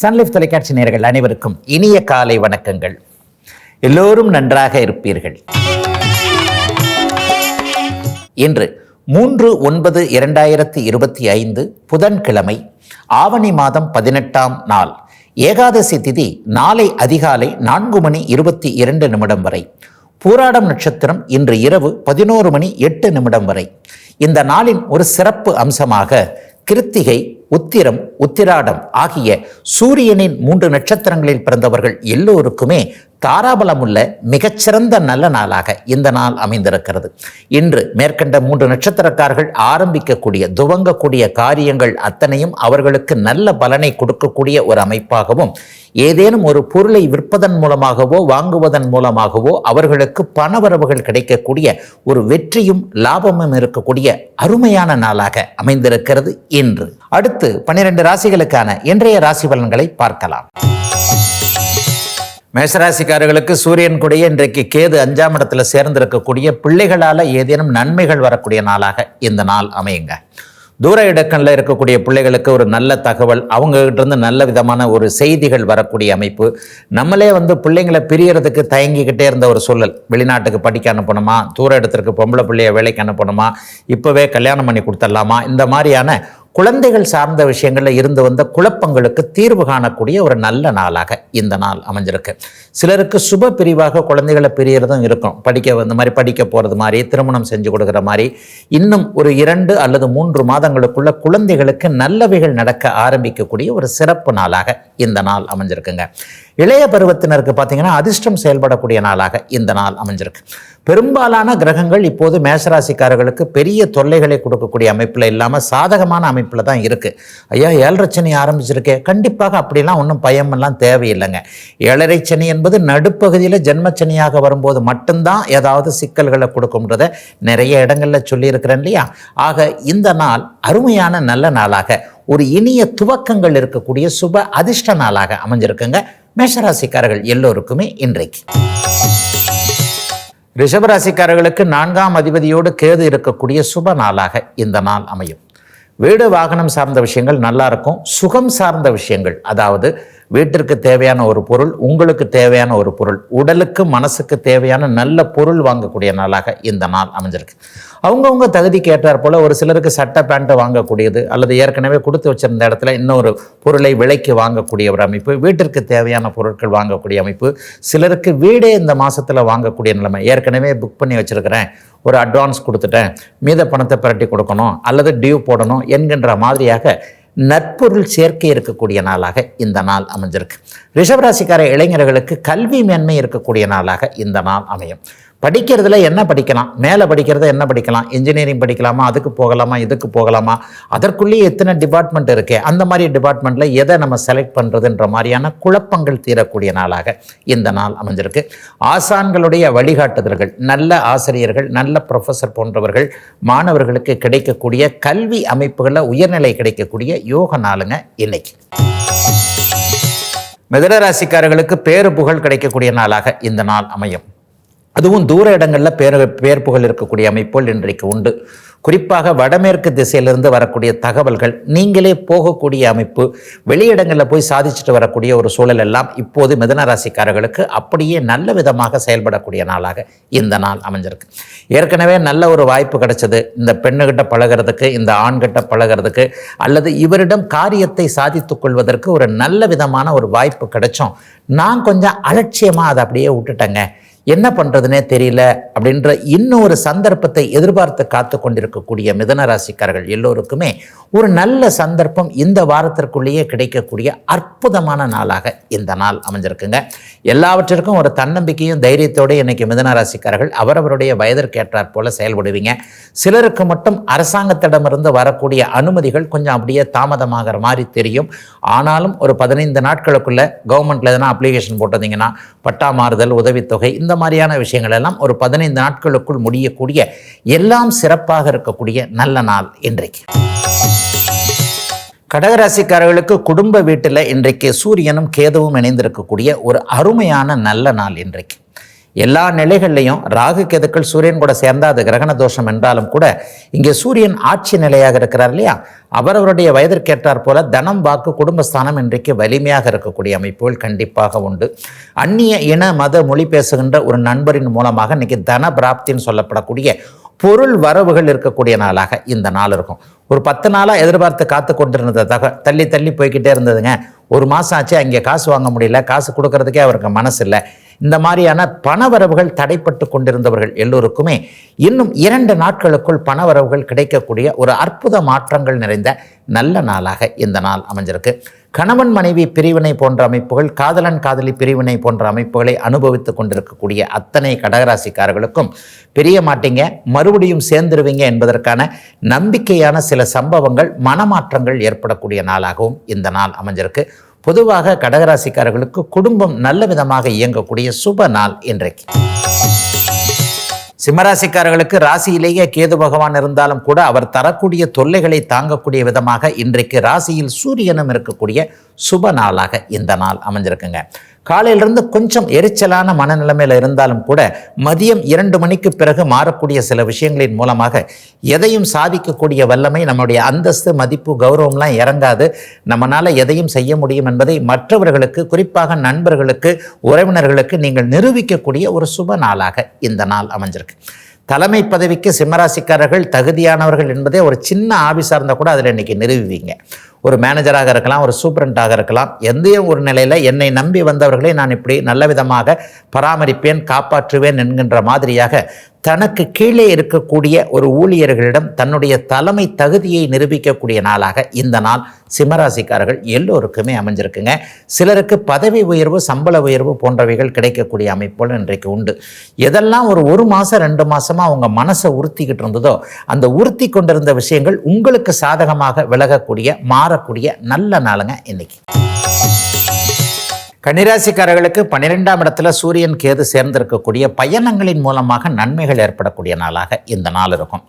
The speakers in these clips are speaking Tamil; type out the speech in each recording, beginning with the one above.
சன்லைஃப் தொலைக்காட்சி நேயர்கள் அனைவருக்கும் இனிய காலை வணக்கங்கள். எல்லோரும் நன்றாக இருப்பீர்கள். இன்று 3/9/2025 புதன்கிழமை, ஆவணி மாதம் 18ஆம் நாள், ஏகாதசி திதி நாளை அதிகாலை 4:22 வரை, பூராடம் நட்சத்திரம் இன்று இரவு 11:08 வரை. இந்த நாளின் ஒரு சிறப்பு அம்சமாக கிருத்திகை, உத்திரம், உத்திராடம் ஆகிய சூரியனின் 3 நட்சத்திரங்களில் பிறந்தவர்கள் எல்லோருக்குமே தாராபலமுள்ள மிகச்சிறந்த நல்ல நாளாக இந்த நாள் அமைந்திருக்கிறது. இன்று மேற்கண்ட 3 நட்சத்திரக்காரர்கள் ஆரம்பிக்கக்கூடிய துவங்கக்கூடிய காரியங்கள் அத்தனையும் அவர்களுக்கு நல்ல பலனை கொடுக்கக்கூடிய ஒரு அமைப்பாகவும், ஏதேனும் ஒரு பொருளை விற்பதன் மூலமாகவோ வாங்குவதன் மூலமாகவோ அவர்களுக்கு பணவரவுகள் கிடைக்கக்கூடிய ஒரு வெற்றியும் லாபமும் இருக்கக்கூடிய அருமையான நாளாக அமைந்திருக்கிறது இன்று. அடுத்து 12 ராசிகளுக்கான இன்றைய ராசி பலன்களை பார்க்கலாம். மேஷராசிக்காரர்களுக்கு சூரியன் கூடிய இன்றைக்கு கேது 5ஆம் இடத்துல சேர்ந்திருக்கக்கூடிய பிள்ளைகளால் ஏதேனும் நன்மைகள் வரக்கூடிய நாளாக இந்த நாள் அமையுங்க. தூர இடங்களில் இருக்கக்கூடிய பிள்ளைகளுக்கு ஒரு நல்ல தகவல், அவங்ககிட்ட இருந்து நல்ல விதமான ஒரு செய்திகள் வரக்கூடிய அமைப்பு. நம்மளே பிள்ளைங்களை பிரியறதுக்கு தயங்கிக்கிட்டே இருந்த ஒரு சூழல், வெளிநாட்டுக்கு படிக்க அனுப்பணுமா, தூர இடத்திற்கு பொம்பளை பிள்ளைய வேலைக்கு அனுப்பணுமா, இப்போவே கல்யாணம் பண்ணி கொடுத்துடலாமா, இந்த மாதிரியான குழந்தைகள் சார்ந்த விஷயங்களில் இருந்து வந்த குழப்பங்களுக்கு தீர்வு காணக்கூடிய ஒரு நல்ல நாளாக இந்த நாள் அமைஞ்சிருக்கு. சிலருக்கு சுப பிரிவாக குழந்தைகளை பிரியறதும் இருக்கும். படிக்க போகிறது மாதிரி, திருமணம் செஞ்சு கொடுக்குற மாதிரி, இன்னும் ஒரு 2 அல்லது 3 மாதங்களுக்குள்ள குழந்தைகளுக்கு நல்லவைகள் நடக்க ஆரம்பிக்கக்கூடிய ஒரு சிறப்பு நாளாக இந்த நாள் அமைஞ்சிருக்குங்க. இளைய பருவத்தினருக்கு பார்த்தீங்கன்னா அதிர்ஷ்டம் செயல்படக்கூடிய நாளாக இந்த நாள் அமைஞ்சிருக்கு. பெரும்பாலான கிரகங்கள் இப்போது மேஷராசிக்காரர்களுக்கு பெரிய தொல்லைகளை கொடுக்கக்கூடிய அமைப்பில் இல்லாமல் சாதகமான அமைப்பில் தான் இருக்குது. ஐயா 7.5 சனி ஆரம்பிச்சிருக்கே, கண்டிப்பாக அப்படிலாம் ஒன்றும் பயமெல்லாம் தேவையில்லைங்க. 7.5 சனி என்பது நடுப்பகுதியில் ஜென்மச்சனியாக வரும்போது மட்டும்தான் ஏதாவது சிக்கல்களை கொடுக்கும்ன்றதை நிறைய இடங்களில் சொல்லியிருக்கிறேன் இல்லையா. ஆக இந்த நாள் அருமையான நல்ல நாளாக, ஒரு இனிய துவக்கங்கள் இருக்கக்கூடிய சுப அதிர்ஷ்ட நாளாக அமைஞ்சிருக்குங்க மேஷராசிக்காரர்கள் எல்லோருக்குமே இன்றைக்கு. ரிஷபராசிக்காரர்களுக்கு 4ஆம் அதிபதியோடு கேது இருக்கக்கூடிய சுப நாளாக இந்த நாள் அமையும். வீடு வாகனம் சார்ந்த விஷயங்கள் நல்லா இருக்கும். சுகம் சார்ந்த விஷயங்கள், அதாவது வீட்டிற்கு தேவையான ஒரு பொருள், உங்களுக்கு தேவையான ஒரு பொருள், உடலுக்கு மனசுக்கு தேவையான நல்ல பொருள் வாங்கக்கூடிய நாளாக இந்த நாள் அமைஞ்சிருக்கு. அவங்கவுங்க தகுதிக்கு ஏற்றார் போல ஒரு சிலருக்கு சட்டை பேண்ட்டு வாங்கக்கூடியது, அல்லது ஏற்கனவே கொடுத்து வச்சிருந்த இடத்துல இன்னொரு பொருளை விலைக்கு வாங்கக்கூடிய ஒரு அமைப்பு, வீட்டிற்கு தேவையான பொருட்கள் வாங்கக்கூடிய அமைப்பு, சிலருக்கு வீடே இந்த மாதத்தில் வாங்கக்கூடிய நிலைமை. ஏற்கனவே புக் பண்ணி வச்சுருக்கிறேன், ஒரு அட்வான்ஸ் கொடுத்துட்டேன், மீத பணத்தை பிரட்டி கொடுக்கணும் அல்லது டியூ போடணும் என்கின்ற மாதிரியாக நற்பொருள் சேர்க்கை இருக்கக்கூடிய நாளாக இந்த நாள் அமைஞ்சிருக்கு. ரிஷபராசிக்கார இளைஞர்களுக்கு கல்வி மேன்மை இருக்கக்கூடிய நாளாக இந்த நாள் அமையும். படிக்கிறதுல என்ன படிக்கலாம், மேலே படிக்கிறத என்ன படிக்கலாம், இன்ஜினியரிங் படிக்கலாமா, அதுக்கு போகலாமா, இதுக்கு போகலாமா, அதற்குள்ளேயே எத்தனை டிபார்ட்மெண்ட் இருக்கே, அந்த மாதிரி டிபார்ட்மெண்ட்டில் எதை நம்ம செலக்ட் பண்ணுறதுன்ற மாதிரியான குழப்பங்கள் தீரக்கூடிய நாளாக இந்த நாள் அமைஞ்சிருக்கு. ஆசான்களுடைய வழிகாட்டுதல்கள், நல்ல ஆசிரியர்கள், நல்ல ப்ரொஃபஸர் போன்றவர்கள் மாணவர்களுக்கு கிடைக்கக்கூடிய கல்வி அமைப்புகளில் உயர்நிலை கிடைக்கக்கூடிய யோக நாளுங்க இன்னைக்கு. மிதுன பேரு புகழ் கிடைக்கக்கூடிய நாளாக இந்த நாள் அமையும். அதுவும் தூர இடங்களில் பேர் புகழ் இருக்கக்கூடிய அமைப்புகள் இன்றைக்கு உண்டு. குறிப்பாக வடமேற்கு திசையிலிருந்து வரக்கூடிய தகவல்கள், நீங்களே போகக்கூடிய அமைப்பு, வெளியிடங்களில் போய் சாதிச்சுட்டு வரக்கூடிய ஒரு சூழல் எல்லாம் இப்போது மிதுன ராசிக்காரர்களுக்கு அப்படியே நல்ல விதமாக செயல்படக்கூடிய நாளாக இந்த நாள் அமைஞ்சிருக்கு. ஏற்கனவே நல்ல ஒரு வாய்ப்பு கிடைச்சது, இந்த பெண்ணுகிட்ட பழகிறதுக்கு, இந்த ஆண்கிட்ட பழகிறதுக்கு, அல்லது இவரிடம் காரியத்தை சாதித்துக் கொள்வதற்கு ஒரு நல்ல விதமான ஒரு வாய்ப்பு கிடைச்சோம். நான் கொஞ்சம் அலட்சியமாக அதை அப்படியே விட்டுட்டேங்க, என்ன பண்ணுறதுனே தெரியல அப்படின்ற இன்னொரு சந்தர்ப்பத்தை எதிர்பார்த்து காத்து கொண்டிருக்கக்கூடிய மிதுன ராசிக்காரர்கள் எல்லோருக்குமே ஒரு நல்ல சந்தர்ப்பம் இந்த வாரத்திற்குள்ளேயே கிடைக்கக்கூடிய அற்புதமான நாளாக இந்த நாள் அமைஞ்சிருக்குங்க. எல்லாவற்றிற்கும் ஒரு தன்னம்பிக்கையும் தைரியத்தோடு இன்றைக்கி மிதுன ராசிக்காரர்கள் அவரவருடைய வயதிற்கு ஏற்றாற் போல செயல்படுவீங்க. சிலருக்கு மட்டும் அரசாங்கத்திடமிருந்து வரக்கூடிய அனுமதிகள் கொஞ்சம் அப்படியே தாமதமாகிற மாதிரி தெரியும். ஆனாலும் ஒரு 15 நாட்களுக்குள்ள கவர்மெண்ட்டில் எதனா அப்ளிகேஷன் போட்டதீங்கன்னா பட்டா மாறுதல், உதவித்தொகை, இந்த மாதிரியான விஷயங்கள் எல்லாம் ஒரு 15 நாட்களுக்குள் முடியக்கூடிய எல்லாம் சிறப்பாக இருக்கக்கூடிய நல்ல நாள் இன்றைக்கு. கடகராசிக்காரர்களுக்கு குடும்ப வீட்டில் இன்றைக்கு சூரியனும் கேதுவும் இணைந்திருக்கக்கூடிய ஒரு அருமையான நல்ல நாள் இன்றைக்கு. எல்லா நிலைகள்லையும் ராகு கேதுக்கள் சூரியன் கூட சேர்ந்தா அது கிரகண தோஷம் என்றாலும் கூட இங்கே சூரியன் ஆட்சி நிலையாக இருக்கிறார் இல்லையா, அவரவருடைய வயதிற்கேற்றார் போல தனம் வாக்கு குடும்பஸ்தானம் இன்றைக்கு வலிமையாக இருக்கக்கூடிய அமைப்புகள் கண்டிப்பாக உண்டு. அந்நிய இன மத மொழி பேசுகின்ற ஒரு நண்பரின் மூலமாக இன்னைக்கு தன பிராப்தின்னு சொல்லப்படக்கூடிய பொருள் வரவுகள் இருக்கக்கூடிய நாளாக இந்த நாள் இருக்கும். ஒரு 10 நாளாக எதிர்பார்த்து காத்து கொண்டிருந்ததாக தள்ளி தள்ளி போய்கிட்டே இருந்ததுங்க. ஒரு மாதம் ஆச்சு, அங்கே காசு வாங்க முடியல, காசு கொடுக்கறதுக்கே அவருக்கு மனசு இல்லை. இந்த மாதிரியான பணவரவுகள் தடைப்பட்டு கொண்டிருந்தவர்கள் எல்லோருக்குமே இன்னும் 2 நாட்களுக்குள் பணவரவுகள் கிடைக்கக்கூடிய ஒரு அற்புத மாற்றங்கள் நிறைந்த நல்ல நாளாக இந்த நாள் அமைஞ்சிருக்கு. கணவன் மனைவி பிரிவினை போன்ற அமைப்புகள், காதலன் காதலி பிரிவினை போன்ற அமைப்புகளை அனுபவித்து கொண்டிருக்கக்கூடிய அத்தனை கடகராசிக்காரர்களுக்கும் பிரிய மாட்டீங்க, மறுபடியும் சேர்ந்துருவீங்க என்பதற்கான நம்பிக்கையான சில சம்பவங்கள், மனமாற்றங்கள் ஏற்படக்கூடிய நாளாகவும் இந்த நாள் அமைஞ்சிருக்கு. பொதுவாக கடகராசிக்காரர்களுக்கு குடும்பம் நல்ல விதமாக இயங்கக்கூடிய சுப நாள் இன்றைக்கு. சிம்மராசிக்காரர்களுக்கு ராசியிலேயே கேது பகவான் இருந்தாலும் கூட அவர் தரக்கூடிய தொல்லைகளை தாங்கக்கூடிய விதமாக இன்றைக்கு ராசியில் சூரியனும் இருக்கக்கூடிய சுப நாளாக இந்த நாள் அமைஞ்சிருக்குங்க. காலையிலிருந்து கொஞ்சம் எரிச்சலான மனநிலைமையில் இருந்தாலும் கூட மதியம் 2 மணிக்கு பிறகு மாறக்கூடிய சில விஷயங்களின் மூலமாக எதையும் சாதிக்கக்கூடிய வல்லமை, நம்முடைய அந்தஸ்து மதிப்பு கௌரவம்லாம் இறங்காது. நம்மளால் எதையும் செய்ய முடியும் என்பதை மற்றவர்களுக்கு, குறிப்பாக நண்பர்களுக்கு, உறவினர்களுக்கு நீங்கள் நிரூபிக்கக்கூடிய ஒரு சுப நாளாக இந்த நாள் அமைஞ்சிருக்கு. தலைமை பதவிக்கு சிம்மராசிக்காரர்கள் தகுதியானவர்கள் என்பதே ஒரு சின்ன ஆபீஸாக இருந்தால் கூட அதில் இன்றைக்கி நிரூபிவீங்க. ஒரு மேனேஜராக இருக்கலாம், ஒரு சூப்பரண்டாக இருக்கலாம். எந்த ஒரு நிலையில் என்னை நம்பி வந்தவர்களை நான் இப்படி நல்ல விதமாக பராமரிப்பேன், காப்பாற்றுவேன் என்கின்ற மாதிரியாக தனக்கு கீழே இருக்கக்கூடிய ஒரு ஊழியர்களிடம் தன்னுடைய தலைமை தகுதியை நிரூபிக்கக்கூடிய நாளாக இந்த நாள் சிம்மராசிக்காரர்கள் எல்லோருக்குமே அமைஞ்சிருக்குங்க. சிலருக்கு பதவி உயர்வு, சம்பள உயர்வு போன்றவைகள் கிடைக்கக்கூடிய அமைப்புகள் இன்றைக்கு உண்டு. எதெல்லாம் ஒரு மாதம் 2 மாதமாக அவங்க மனசை உறுத்திக்கிட்டு இருந்ததோ அந்த உறுத்தி கொண்டிருந்த விஷயங்கள் உங்களுக்கு சாதகமாக விலகக்கூடிய, மாறக்கூடிய நல்ல நாளுங்க இன்னைக்கு. கன்னிராசிக்காரர்களுக்கு 12ஆம் இடத்துல சூரியன் கேது சேர்ந்திருக்கக்கூடிய பயணங்களின் மூலமாக நன்மைகள் ஏற்படக்கூடிய நாளாக இந்த நாள் இருக்கும்.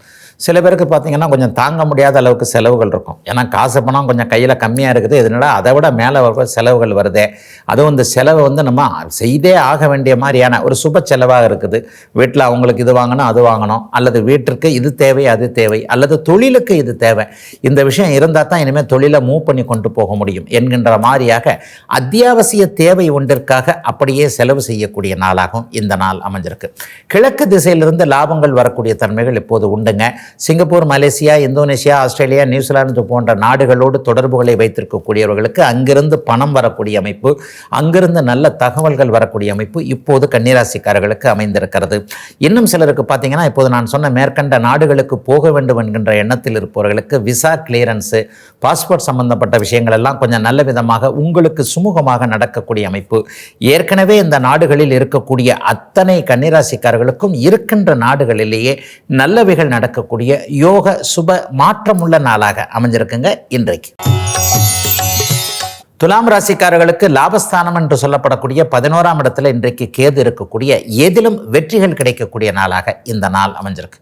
சில பேருக்கு பார்த்தீங்கன்னா கொஞ்சம் தாங்க முடியாத அளவுக்கு செலவுகள் இருக்கும். ஏன்னா காசு பணம் கொஞ்சம் கையில் கம்மியாக இருக்குது, இதனால அதை விட மேலே வர செலவுகள் வருதே, அதுவும் இந்த செலவை நம்ம செய்தே ஆக வேண்டிய மாதிரியான ஒரு சுப செலவாக இருக்குது. வீட்டில் அவங்களுக்கு இது வாங்கணும், அது வாங்கணும், அல்லது வீட்டிற்கு இது தேவை, அது தேவை, அல்லது தொழிலுக்கு இது தேவை, இந்த விஷயம் இருந்தால் தான் இனிமேல் தொழிலை மூவ் பண்ணி கொண்டு போக முடியும் என்கின்ற மாதிரியாக அத்தியாவசிய தேவை ஒன்றிற்காக அப்படியே செலவு செய்யக்கூடிய நாளாகவும் இந்த நாள் அமைஞ்சிருக்கு. கிழக்கு திசையிலிருந்து லாபங்கள் வரக்கூடிய தன்மைகள் இப்போது உண்டுங்க. Singapore, Malaysia, Indonesia, Australia, New Zealand போன்ற நாடுகளோடு தொடர்புகளை வைத்திருக்கக்கூடியவர்களுக்கு அங்கிருந்து பணம் வரக்கூடிய அமைப்பு, அங்கிருந்து நல்ல தகவல்கள் வரக்கூடிய அமைப்பு இப்போது கன்னிராசிக்காரர்களுக்கு அமைந்திருக்கிறது. இன்னும் சிலருக்கு பார்த்தீங்கன்னா இப்போது நான் சொன்ன மேற்கண்ட நாடுகளுக்கு போக வேண்டும் என்கின்ற எண்ணத்தில் இருப்பவர்களுக்கு விசா கிளியரன்ஸு, பாஸ்போர்ட் சம்பந்தப்பட்ட விஷயங்கள் எல்லாம் கொஞ்சம் நல்ல விதமாக உங்களுக்கு சுமூகமாக நடக்கக்கூடிய அமைப்பு. ஏற்கனவே இந்த நாடுகளில் இருக்கக்கூடிய அத்தனை கன்னிராசிக்காரர்களுக்கும் இருக்கின்ற நாடுகளிலேயே நல்லவைகள் நடக்கக்கூடிய யோக சுப மாற்றமுள்ள நாளாக அமைஞ்சிருக்குங்க இன்றைக்கு. துலாம் ராசிக்காரர்களுக்கு லாபஸ்தானம் என்று சொல்லப்படக்கூடிய 11ஆம் இடத்துல இன்றைக்கு கேது இருக்கக்கூடிய எதிலும் வெற்றிகள் கிடைக்கக்கூடிய நாளாக இந்த நாள் அமைஞ்சிருக்கு.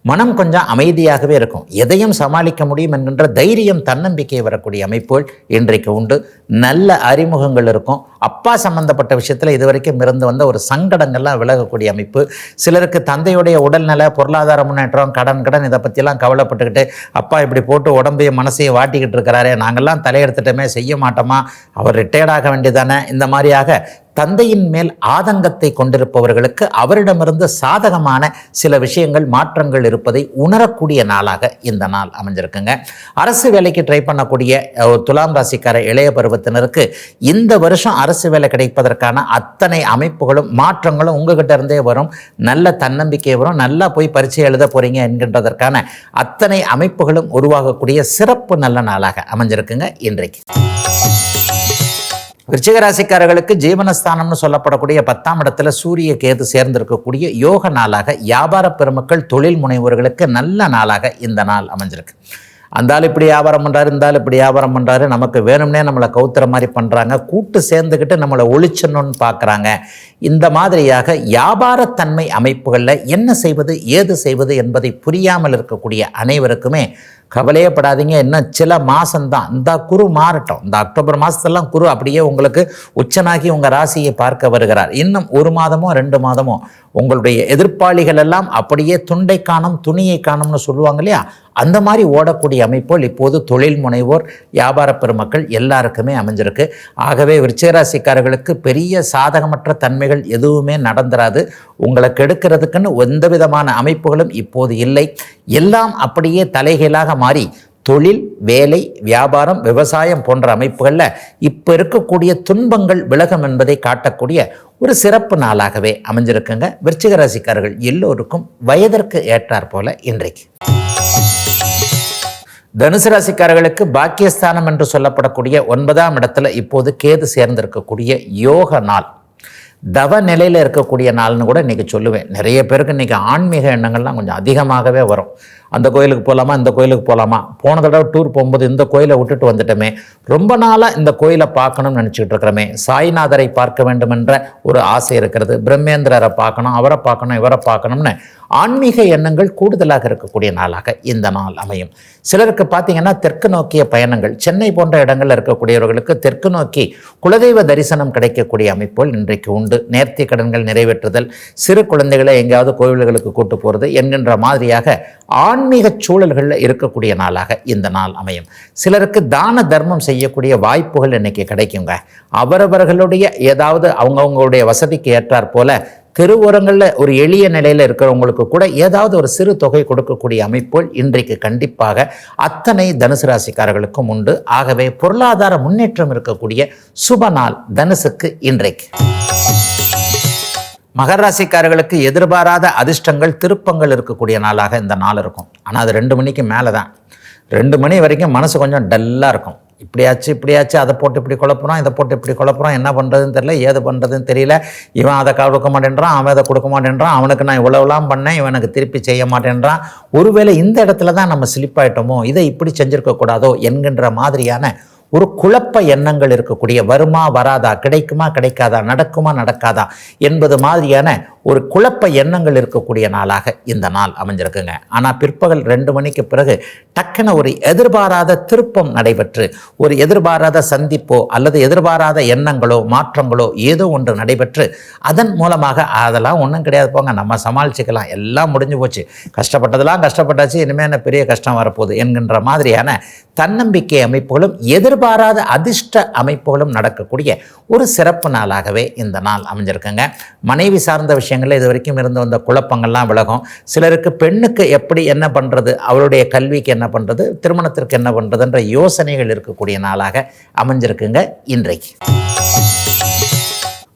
மனம் கொஞ்சம் அமைதியாகவே இருக்கும், எதையும் சமாளிக்க முடியும் என்கின்ற தைரியம், தன்னம்பிக்கை வரக்கூடிய அமைப்புகள் இன்றைக்கு உண்டு. நல்ல அறிமுகங்கள் இருக்கும். அப்பா சம்பந்தப்பட்ட விஷயத்தில் இதுவரைக்கும் இருந்து வந்த ஒரு சங்கடங்கள்லாம் விலகக்கூடிய அமைப்பு. சிலருக்கு தந்தையுடைய உடல்நல, பொருளாதார முன்னேற்றம், கடன் இதை பற்றிலாம் கவலைப்பட்டுக்கிட்டு அப்பா இப்படி போட்டு உடம்பையும் மனசையும் வாட்டிக்கிட்டு இருக்கிறாரே, நாங்கள்லாம் தலையெடுத்துட்டோமே, செய்ய மாட்டோமா, அவர் ரிட்டையர்ட் ஆக வேண்டியதானே, இந்த மாதிரியாக தந்தையின் மேல் ஆதங்கத்தை கொண்டிருப்பவர்களுக்கு அவரிடமிருந்து சாதகமான சில விஷயங்கள், மாற்றங்கள் இருப்பதை உணரக்கூடிய நாளாக இந்த நாள் அமைஞ்சிருக்குங்க. அரசு வேலைக்கு ட்ரை பண்ணக்கூடிய துலாம் ராசிக்கார இளைய பருவத்தினருக்கு இந்த வருஷம் அரசு வேலை கிடைப்பதற்கான அத்தனை அமைப்புகளும் மாற்றங்களும் உங்ககிட்ட இருந்தே வரும். நல்ல தன்னம்பிக்கை வரும். நல்லா போய் பரீட்சை எழுத போறீங்க என்கின்றதற்கான அத்தனை அமைப்புகளும் உருவாகக்கூடிய சிறப்பு நல்ல நாளாக அமைஞ்சிருக்குங்க இன்றைக்கு. விருச்சிக ராசிக்காரர்களுக்கு ஜீவனஸ்தானம்னு சொல்லப்படக்கூடிய 10ஆம் இடத்துல சூரிய கேது சேர்ந்திருக்கக்கூடிய யோக நாளாக வியாபார பெருமக்கள், தொழில் முனைவோர்களுக்கு நல்ல நாளாக இந்த நாள் அமைஞ்சிருக்கு. அந்தாலும் இப்படி வியாபாரம் பண்ணுறாரு, இருந்தாலும் இப்படி வியாபாரம் பண்ணுறாரு, நமக்கு வேணும்னே நம்மளை கவுத்துற மாதிரி பண்ணுறாங்க, கூட்டு சேர்ந்துக்கிட்டு நம்மளை ஒழிச்சணும்னு பார்க்குறாங்க, இந்த மாதிரியாக வியாபாரத்தன்மை அமைப்புகளில் என்ன செய்வது ஏது செய்வது என்பதை புரியாமல் இருக்கக்கூடிய அனைவருக்குமே கவலையே படாதீங்க. இன்னும் சில மாதம்தான், இந்த குரு மாறட்டும். இந்த அக்டோபர் மாதத்தெல்லாம் குரு அப்படியே உங்களுக்கு உச்சனாகி உங்கள் ராசியை பார்க்க வருகிறார். இன்னும் 1 மாதமோ 2 மாதமோ உங்களுடைய எதிர்ப்பாளிகள் எல்லாம் அப்படியே துண்டை காணும் துணியை காணும்னு சொல்லுவாங்க இல்லையா, அந்த மாதிரி ஓடக்கூடிய அமைப்புகள் இப்போது தொழில் முனைவோர் வியாபார பெருமக்கள் எல்லாருக்குமே அமைஞ்சிருக்கு. ஆகவே விருச்சிகராசிக்காரர்களுக்கு பெரிய சாதகமற்ற தன்மைகள் எதுவுமே நடந்துராது. உங்களை கெடுக்கிறதுக்குன்னு எந்த விதமான அமைப்புகளும் இப்போது இல்லை. எல்லாம் அப்படியே தலைகீழாக மாறி தொழில், வேலை, வியாபாரம், விவசாயம் போன்ற அமைப்புகளில் இப்போ இருக்கக்கூடிய துன்பங்கள் விலகும் என்பதை காட்டக்கூடிய ஒரு சிறப்பு நாளாகவே அமைஞ்சிருக்குங்க. விருச்சிக ராசிக்காரர்கள் எல்லோருக்கும் வயதிற்கு ஏற்றாற் போல இன்றைக்கு. தனுசு ராசிக்காரர்களுக்கு பாக்கியஸ்தானம் என்று சொல்லப்படக்கூடிய 9ஆம் இடத்துல இப்போது கேது சேர்ந்திருக்கக்கூடிய யோக நாள், தவ நிலையில் இருக்கக்கூடிய நாள்னு கூட இன்றைக்கி சொல்லுவேன். நிறைய பேருக்கு இன்றைக்கி ஆன்மீக எண்ணங்கள்லாம் கொஞ்சம் அதிகமாகவே வரும். அந்த கோயிலுக்கு போகலாமா, இந்த கோயிலுக்கு போகலாமா, போன தடவை டூர் போகும்போது இந்த கோயிலை விட்டுட்டு வந்துட்டோமே, ரொம்ப நாளாக இந்த கோயிலை பார்க்கணும்னு நினச்சிக்கிட்டு இருக்கிறோமே, சாய்நாதரை பார்க்க வேண்டும் என்ற ஒரு ஆசை இருக்கிறது, பிரம்மேந்திரரை பார்க்கணும், அவரை பார்க்கணும், இவரை பார்க்கணும்னு ஆன்மீக எண்ணங்கள் கூடுதலாக இருக்கக்கூடிய நாளாக இந்த நாள் அமையும். சிலருக்கு பார்த்தீங்கன்னா தெற்கு நோக்கிய பயணங்கள், சென்னை போன்ற இடங்களில் இருக்கக்கூடியவர்களுக்கு தெற்கு நோக்கி குலதெய்வ தரிசனம் கிடைக்கக்கூடிய அமைப்புகள் இன்றைக்கு உண்டு. நேர்த்தி கடன்கள் நிறைவேற்றுதல், சிறு குழந்தைகளை எங்கேயாவது கோவில்களுக்கு கூட்டு போகிறது என்கின்ற மாதிரியாக ஆன்மீக சூழல்களில் இருக்கக்கூடிய நாளாக இந்த நாள் அமையும். சிலருக்கு தான தர்மம் செய்யக்கூடிய வாய்ப்புகள் இன்னைக்கு கிடைக்குங்க. அவரவர்களுடைய ஏதாவது அவங்கவுங்களுடைய வசதிக்கு ஏற்றாற் போல தெருவோரங்களில் ஒரு எளிய நிலையில் இருக்கிறவங்களுக்கு கூட ஏதாவது ஒரு சிறு தொகை கொடுக்கக்கூடிய அமைப்புகள் இன்றைக்கு கண்டிப்பாக அத்தனை தனுசு ராசிக்காரர்களுக்கும் உண்டு. ஆகவே பொருளாதார முன்னேற்றம் இருக்கக்கூடிய சுப நாள் தனுசுக்கு இன்றைக்கு. மகர ராசிக்காரர்களுக்கு எதிர்பாராத அதிர்ஷ்டங்கள், திருப்பங்கள் இருக்கக்கூடிய நாளாக இந்த நாள் இருக்கும். ஆனால் அது 2 மணிக்கு மேலே தான். 2 மணி வரைக்கும் மனசு கொஞ்சம் டல்லாக இருக்கும். இப்படியாச்சு அதை போட்டு இப்படி குழப்புறோம், இதை போட்டு இப்படி குழப்புறோம், என்ன பண்ணுறதுன்னு தெரியல, ஏது பண்ணுறதுன்னு தெரியல, இவன் அதை கொடுக்க மாட்டேன்றான், அவன் அதை கொடுக்க மாட்டேன்றான், அவனுக்கு நான் இவ்வளவுலாம் பண்ணேன், இவனுக்கு திருப்பி செய்ய மாட்டேன்றான், ஒருவேளை இந்த இடத்துல தான் நம்ம ஸ்லிப்பாயிட்டோமோ, இதை இப்படி செஞ்சுருக்கக்கூடாதோ என்கின்ற மாதிரியான ஒரு குழப்ப எண்ணங்கள் இருக்கக்கூடிய, வருமா வராதா, கிடைக்குமா கிடைக்காதா, நடக்குமா நடக்காதா என்பது மாதிரியான ஒரு குழப்ப எண்ணங்கள் இருக்கக்கூடிய நாளாக இந்த நாள் அமைஞ்சிருக்குங்க. ஆனால் பிற்பகல் 2 மணிக்கு பிறகு டக்குன ஒரு எதிர்பாராத திருப்பம் நடைபெற்று, ஒரு எதிர்பாராத சந்திப்போ அல்லது எதிர்பாராத எண்ணங்களோ மாற்றங்களோ ஏதோ ஒன்று நடைபெற்று, அதன் மூலமாக அதெல்லாம் ஒன்றும் கிடையாது போங்க, நம்ம சமாளிச்சுக்கலாம், எல்லாம் முடிஞ்சு போச்சு, கஷ்டப்பட்டதெல்லாம் கஷ்டப்பட்டாச்சு, இனிமேல் என்ன பெரிய கஷ்டம் வரப்போகுது என்கின்ற மாதிரியான தன்னம்பிக்கை அமைப்புகளும் எதிர்பாராத அதிர்ஷ்ட அமைப்புகளும் நடக்கக்கூடிய ஒரு சிறப்பு நாளாகவே இந்த நாள் அமைஞ்சிருக்குங்க. மனைவி சார்ந்த விஷயங்களில் இது வரைக்கும் இருந்து வந்த குழப்பங்கள்லாம் விலகும். சிலருக்கு பெண்ணுக்கு எப்படி என்ன பண்ணுறது, அவளுடைய கல்விக்கு என்ன பண்ணுறது, திருமணத்திற்கு என்ன பண்ணுறதுன்ற யோசனைகள் இருக்கக்கூடிய நாளாக அமைஞ்சிருக்குங்க இன்றைக்கு.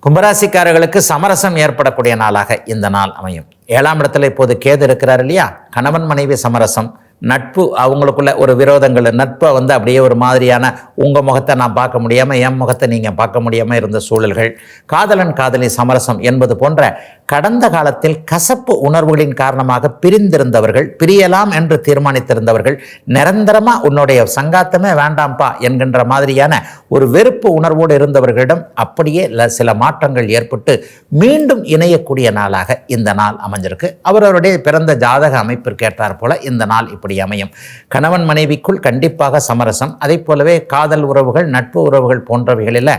கும்பராசிக்காரர்களுக்கு சமரசம் ஏற்படக்கூடிய நாளாக இந்த நாள் அமையும். 7ஆம் இடத்துல இப்போது கேது இருக்கிறார் இல்லையா, கணவன் மனைவி சமரசம், நட்பு, அவங்களுக்குள்ள ஒரு விரோதங்கள், நட்பை அப்படியே ஒரு மாதிரியான உங்கள் முகத்தை நான் பார்க்க முடியாமல் என் முகத்தை நீங்கள் பார்க்க முடியாமல் இருந்த சூழல்கள், காதலன் காதலி சமரசம் என்பது போன்ற கடந்த காலத்தில் கசப்பு உணர்வுகளின் காரணமாக பிரிந்திருந்தவர்கள், பிரியலாம் என்று தீர்மானித்திருந்தவர்கள், நிரந்தரமாக உன்னுடைய சங்காத்தமே வேண்டாம்ப்பா என்கின்ற மாதிரியான ஒரு வெறுப்பு உணர்வோடு இருந்தவர்களிடம் அப்படியே சில மாற்றங்கள் ஏற்பட்டு மீண்டும் இணையக்கூடிய நாளாக இந்த நாள் அமைஞ்சிருக்கு. அவரவருடைய பிறந்த ஜாதக அமைப்பிற்கு ஏற்றார் போல இந்த நாள் இப்படி அமையும். கணவன் மனைவிக்குள் கண்டிப்பாக சமரசம், அதை போலவே காதல் உறவுகள், நட்பு உறவுகள் போன்றவைகளில்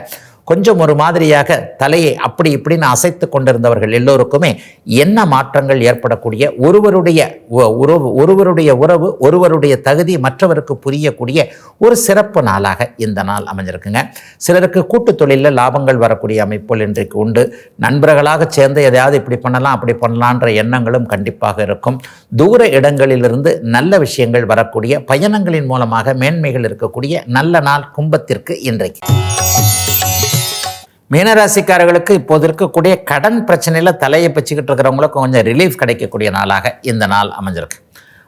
கொஞ்சம் ஒரு மாதிரியாக தலையை அப்படி இப்படின்னு அசைத்து கொண்டிருந்தவர்கள் எல்லோருக்குமே என்ன மாற்றங்கள் ஏற்படக்கூடிய, ஒருவருடைய உறவு, ஒருவருடைய தகுதி மற்றவருக்கு புரியக்கூடிய ஒரு சிறப்பு நாளாக இந்த நாள் அமைஞ்சிருக்குங்க. சிலருக்கு கூட்டு தொழிலில் லாபங்கள் வரக்கூடிய அமைப்புகள் இன்றைக்கு உண்டு. நண்பர்களாக சேர்ந்து எதையாவது இப்படி பண்ணலாம் அப்படி பண்ணலான்ற எண்ணங்களும் கண்டிப்பாக இருக்கும். தூர இடங்களிலிருந்து நல்ல விஷயங்கள் வரக்கூடிய, பயணங்களின் மூலமாக மேன்மைகள் இருக்கக்கூடிய நல்ல நாள் கும்பத்திற்கு இன்றைக்கு. மீனராசிக்காரர்களுக்கு இப்போது இருக்கக்கூடிய கடன் பிரச்சனையில் தலையை பச்சிக்கிட்டு இருக்கிறவங்களுக்கு கொஞ்சம் ரிலீஃப் கிடைக்கக்கூடிய நாளாக இந்த நாள் அமைஞ்சிருக்கு.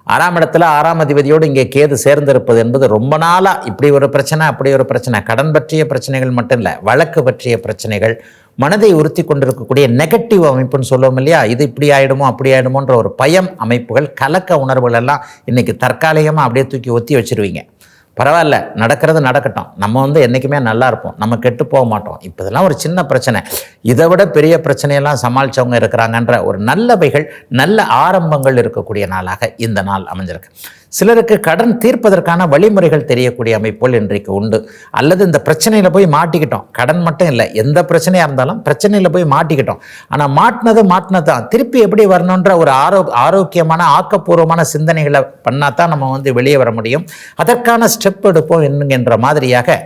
6ஆம் இடத்துல 6ஆம் அதிபதியோடு இங்கே கேது சேர்ந்திருப்பது என்பது ரொம்ப நாளாக இப்படி ஒரு பிரச்சனை அப்படி ஒரு பிரச்சனை, கடன் பற்றிய பிரச்சனைகள் மட்டும் இல்லை, வழக்கு பற்றிய பிரச்சனைகள், மனதை உறுத்தி கொண்டிருக்கக்கூடிய நெகட்டிவ் அமைப்புன்னு சொல்லுவோம் இல்லையா, இது இப்படி ஆகிடுமோ அப்படி ஆகிடுமோன்ற ஒரு பயம் அமைப்புகள், கலக்க உணர்வுகள் எல்லாம் இன்றைக்கி தற்காலிகமாக அப்படியே தூக்கி ஒத்தி வச்சிருவீங்க. பரவாயில்ல, நடக்கிறது நடக்கட்டும், நம்ம என்றைக்குமே நல்லா இருப்போம், நம்ம கெட்டு போக மாட்டோம், இப்போ இதெல்லாம் ஒரு சின்ன பிரச்சனை, இதை விட பெரிய பிரச்சனையெல்லாம் சமாளித்தவங்க இருக்கிறாங்கன்ற ஒரு நல்லவைகள், நல்ல ஆரம்பங்கள் இருக்கக்கூடிய நாளாக இந்த நாள் அமைஞ்சிருக்கு. சிலருக்கு கடன் தீர்ப்பதற்கான வழிமுறைகள் தெரியக்கூடிய அமைப்புகள் இன்றைக்கு உண்டு. அல்லது இந்த பிரச்சனையில் போய் மாட்டிக்கிட்டோம், கடன் மட்டும் இல்லை, எந்த பிரச்சனையாக இருந்தாலும் பிரச்சனையில் போய் மாட்டிக்கிட்டோம், ஆனால் மாட்டினது தான், திருப்பி எப்படி வரணுன்ற ஒரு ஆரோக்கியமான ஆக்கப்பூர்வமான சிந்தனைகளை பண்ணால் தான் நம்ம வெளியே வர முடியும். அதற்கான ஸ்டெப் எடுப்போம் என்கின்ற மாதிரியாக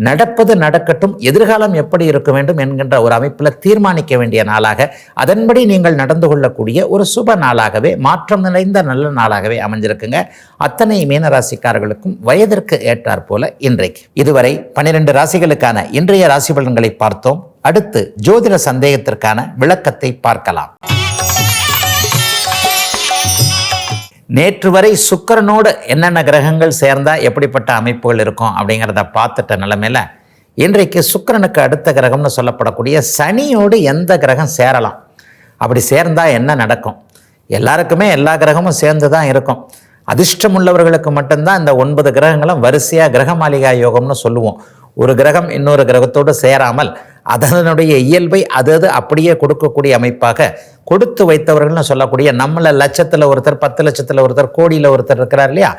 நடப்பது நடக்கட்டும், எதிர்காலம் எப்படி இருக்க வேண்டும் என்கின்ற ஒரு அமைப்பில் தீர்மானிக்க வேண்டிய நாளாக, அதன்படி நீங்கள் நடந்து கொள்ளக்கூடிய ஒரு சுப நாளாகவே, மாற்றம் நிறைந்த நல்ல நாளாகவே அமைஞ்சிருக்குங்க. அத்தனை மீனராசிக்காரர்களுக்கும் வயதிற்கு ஏற்றாற் போல இன்றைக்கு இதுவரை 12 ராசிகளுக்கான இன்றைய ராசி பலன்களை பார்த்தோம். அடுத்து ஜோதிட சந்தேகத்திற்கான விளக்கத்தை பார்க்கலாம். நேற்று வரை சுக்கிரனோடு என்னென்ன கிரகங்கள் சேர்ந்தால் எப்படிப்பட்ட அமைப்புகள் இருக்கும் அப்படிங்கிறத பார்த்துட்ட நிலைமையில் இன்றைக்கு சுக்கிரனுக்கு அடுத்த கிரகம்னு சொல்லப்படக்கூடிய சனியோடு எந்த கிரகம் சேரலாம், அப்படி சேர்ந்தால் என்ன நடக்கும்? எல்லாருக்குமே எல்லா கிரகமும் சேர்ந்து தான் இருக்கும். அதிர்ஷ்டம் உள்ளவர்களுக்கு மட்டும்தான் இந்த 9 கிரகங்களும் வரிசையாக கிரகமாளிகா யோகம்னு சொல்லுவோம். ஒரு கிரகம் இன்னொரு கிரகத்தோடு சேராமல் அதனுடைய இயல்பை அது அப்படியே கொடுக்கக்கூடிய அமைப்பாக கொடுத்து வைத்தவர்கள்னு சொல்லக்கூடிய, நம்மள லட்சத்தில் ஒருத்தர், 10 லட்சத்தில் ஒருத்தர், கோடியில் ஒருத்தர் இருக்கிறார் இல்லையா,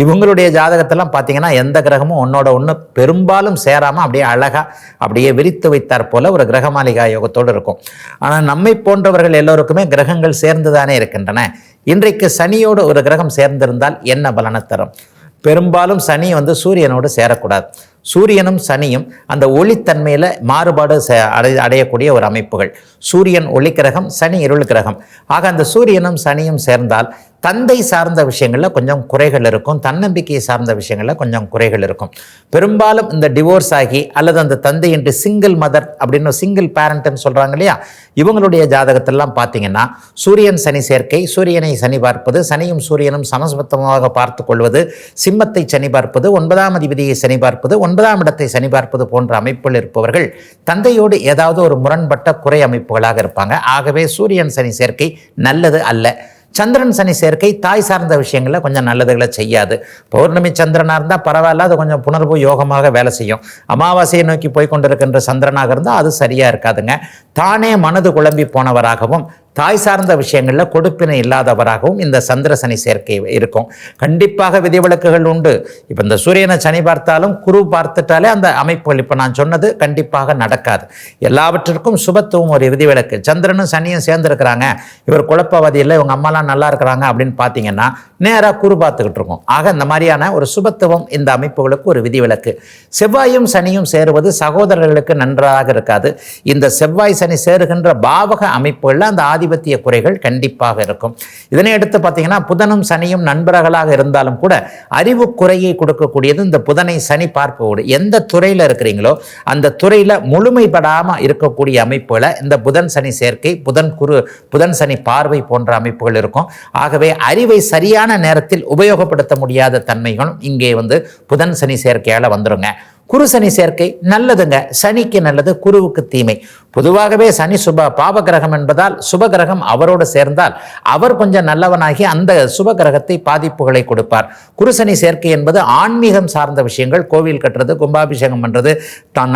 இவங்களுடைய ஜாதகத்தெல்லாம் பார்த்தீங்கன்னா எந்த கிரகமும் ஒன்னோட ஒன்று பெரும்பாலும் சேராமல் அப்படியே அழகாக அப்படியே விரித்து வைத்தார் போல ஒரு கிரகமாளிகா யோகத்தோடு இருக்கும். ஆனால் நம்மை போன்றவர்கள் எல்லோருக்குமே கிரகங்கள் சேர்ந்து தானே இருக்கின்றன. இன்றைக்கு சனியோடு ஒரு கிரகம் சேர்ந்திருந்தால் என்ன பலனை தரும்? பெரும்பாலும் சனி சூரியனோடு சேரக்கூடாது. சூரியனும் சனியும் அந்த ஒளித்தன்மையில் மாறுபாடு அடையக்கூடிய ஒரு அமைப்புகள். சூரியன் ஒளி கிரகம், சனி இருள் கிரகம். ஆக அந்த சூரியனும் சனியும் சேர்ந்தால் தந்தை சார்ந்த விஷயங்களில் கொஞ்சம் குறைகள் இருக்கும், தன்னம்பிக்கை சார்ந்த விஷயங்களில் கொஞ்சம் குறைகள் இருக்கும். பெரும்பாலும் இந்த டிவோர்ஸ் ஆகி அல்லது அந்த தந்தை என்று சிங்கிள் மதர் அப்படின்னு சிங்கிள் பேரண்ட்னு சொல்கிறாங்க இல்லையா, இவங்களுடைய ஜாதகத்திலாம் பார்த்தீங்கன்னா சூரியன் சனி சேர்க்கை, சூரியனை சனி பார்ப்பது, சனியும் சூரியனும் சமசமத்தமாக பார்த்து கொள்வது, சிம்மத்தை சனி பார்ப்பது, 9ஆம் அதிபதியை சனி பார்ப்பது, 9ஆம் இடத்தை சனி பார்ப்பது போன்ற அமைப்புகள் இருப்பவர்கள் தந்தையோடு ஏதாவது ஒரு முரண்பட்ட குறை அமைப்புகளாக இருப்பாங்க. ஆகவே சூரியன் சனி சேர்க்கை நல்லது அல்ல. சந்திரன் சனி சேர்க்கை தாய் சார்ந்த விஷயங்களில் கொஞ்சம் நல்லதுகளை செய்யாது. பௌர்ணமி சந்திரனாக இருந்தால் பரவாயில்ல, அது கொஞ்சம் புணர்வு யோகமாக வேலை செய்யும். அமாவாசையை நோக்கி போய் கொண்டிருக்கின்ற சந்திரனாக இருந்தால் அது சரியாக இருக்காதுங்க. தானே மனது குழம்பி போனவராகவும் தாய் சார்ந்த விஷயங்களில் கொடுப்பினை இல்லாதவராகவும் இந்த சந்திர சனி சேர்க்கை இருக்கும். கண்டிப்பாக விதிவிலக்குகள் உண்டு. இப்போ இந்த சூரியனை சனி பார்த்தாலும் குரு பார்த்துட்டாலே அந்த அமைப்புகள் இப்போ நான் சொன்னது கண்டிப்பாக நடக்காது. எல்லாவற்றிற்கும் சுபத்துவம் ஒரு விதிவிலக்கு. சந்திரனும் சனியும் சேர்ந்துருக்கிறாங்க, இவர் குழப்பவாதி இல்லை, இவங்க அம்மாலாம் நல்லா இருக்கிறாங்க அப்படின்னு பார்த்தீங்கன்னா நேராக குரு பார்த்துக்கிட்டு இருக்கும். ஆக இந்த மாதிரியான ஒரு சுபத்துவம் இந்த அமைப்புகளுக்கு ஒரு விதிவிலக்கு. செவ்வாயும் சனியும் சேருவது சகோதரர்களுக்கு நன்றாக இருக்காது. இந்த செவ்வாய் சனி சேருகின்ற பாவக அமைப்புகளில் அந்த ஆதிபத்திய குறைகள் கண்டிப்பாக இருக்கும். இதனை எடுத்து பார்த்தீங்கன்னா புதனும் சனியும் நண்பர்களாக இருந்தாலும் கூட அறிவு குறையை கொடுக்கக்கூடியது இந்த புதனை சனி பார்ப்போடு. எந்த துறையில் இருக்கிறீங்களோ அந்த துறையில் முழுமைப்படாமல் இருக்கக்கூடிய அமைப்புகளை இந்த புதன் சனி சேர்க்கை, புதன் சனி பார்வை போன்ற அமைப்புகள் இருக்கும். ஆகவே அறிவை சரியான நேரத்தில் உபயோகப்படுத்த முடியாத தன்மைகளும் இங்கே புதன் சனி சேர்க்கையால் வந்துருங்க. குரு சனி சேர்க்கை நல்லதுங்க, சனிக்கு நல்லது, குருவுக்கு தீமை. பொதுவாகவே சனி பாவ கிரகம் என்பதால் சுபகிரகம் அவரோடு சேர்ந்தால் அவர் கொஞ்சம் நல்லவனாகி அந்த சுபகிரகத்தை பாதிப்புகளை கொடுப்பார். குரு சனி சேர்க்கை என்பது ஆன்மீகம் சார்ந்த விஷயங்கள், கோவில் கட்டுறது, கும்பாபிஷேகம் பண்ணுறது,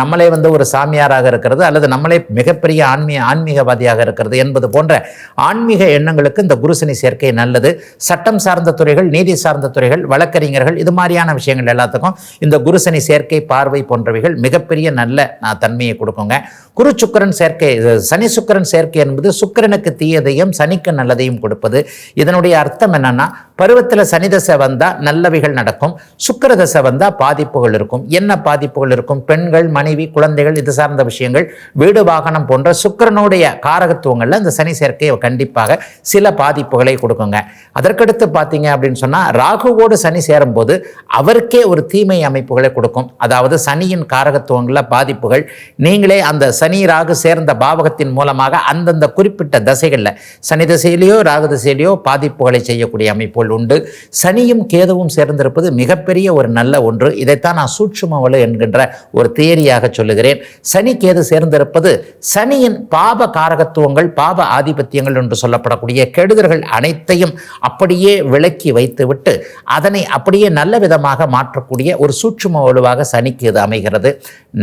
நம்மளே ஒரு சாமியாராக இருக்கிறது அல்லது நம்மளே மிகப்பெரிய ஆன்மீகவாதியாக இருக்கிறது என்பது போன்ற ஆன்மீக எண்ணங்களுக்கு இந்த குரு சனி சேர்க்கை நல்லது. சட்டம் சார்ந்த துறைகள், நீதி சார்ந்த துறைகள், வழக்கறிஞர்கள், இது மாதிரியான விஷயங்கள் எல்லாத்துக்கும் இந்த குரு சனி சேர்க்கை பார்வை போன்றவைகள் மிகப்பெரிய நல்ல தன்மையை கொடுக்குங்க. குரு சுக்கிரன் சேர்க்கை, சனி சுக்கிரன் சேர்க்கை என்பது சுக்கிரனுக்கு தீயதையும் சனிக்கு நல்லதையும் கொடுப்பது. இதனுடைய அர்த்தம் என்னன்னா, பருவத்தில் சனி தசை வந்தால் நல்லவைகள் நடக்கும், சுக்கிர தசை வந்தால் பாதிப்புகள் இருக்கும். என்ன பாதிப்புகள் இருக்கும்? பெண்கள், மனைவி, குழந்தைகள், இது சார்ந்த விஷயங்கள், வீடு வாகனம் போன்ற சுக்கிரனுடைய காரகத்துவங்களில் இந்த சனி சேர்க்கை கண்டிப்பாக சில பாதிப்புகளை கொடுக்குங்க. அதற்கடுத்து பார்த்தீங்க அப்படின்னு சொன்னால் ராகுவோடு சனி சேரும்போது அவருக்கே ஒரு தீமை அமைப்புகளை கொடுக்கும். அதாவது சனியின் காரகத்துவங்களில் பாதிப்புகள் நீங்களே அந்த சனி ராகு சேர்ந்த பாவகத்தின் மூலமாக அந்தந்த குறிப்பிட்ட தசைகளில் சனி தசையிலேயோ ராகு தசையிலேயோ பாதிப்புகளை செய்யக்கூடிய அமைப்புகள் வாய்ப்புகள் உண்டு. சனியும் கேதுவும் சேர்ந்திருப்பது மிகப்பெரிய ஒரு நல்ல ஒன்று. இதைத்தான் நான் சூட்சும வலு என்கின்ற ஒரு தியரியாக சொல்லுகிறேன். சனி கேது சேர்ந்திருப்பது சனியின் பாப காரகத்துவங்கள், பாப ஆதிபத்தியங்கள் என்று சொல்லப்படக்கூடிய கெடுதல்கள் அனைத்தையும் அப்படியே விலக்கி வைத்துவிட்டு அதனை அப்படியே நல்ல விதமாக மாற்றக்கூடிய ஒரு சூட்சும வலுவாக சனிக்கு இது அமைகிறது.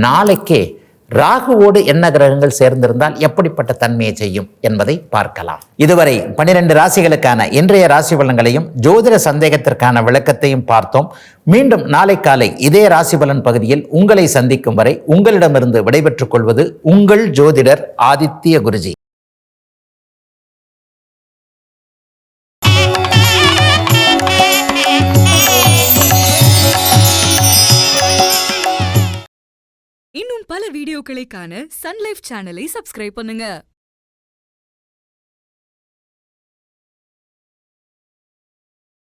நாளைக்கே ராகுவோடு என்ன கிரகங்கள் சேர்ந்திருந்தால் எப்படிப்பட்ட தன்மையை செய்யும் என்பதை பார்க்கலாம். இதுவரை 12 ராசிகளுக்கான இன்றைய ராசி பலன்களையும் ஜோதிட சந்தேகத்திற்கான விளக்கத்தையும் பார்த்தோம். மீண்டும் நாளை காலை இதே ராசி பலன் பகுதியில் உங்களை சந்திக்கும் வரை உங்களிடமிருந்து விடைபெற்றுக் கொள்வது உங்கள் ஜோதிடர் ஆதித்ய குருஜி. இன்னும் பல வீடியோக்களை காண சன் லைஃப் சேனலை சப்ஸ்கிரைப் பண்ணுங்க.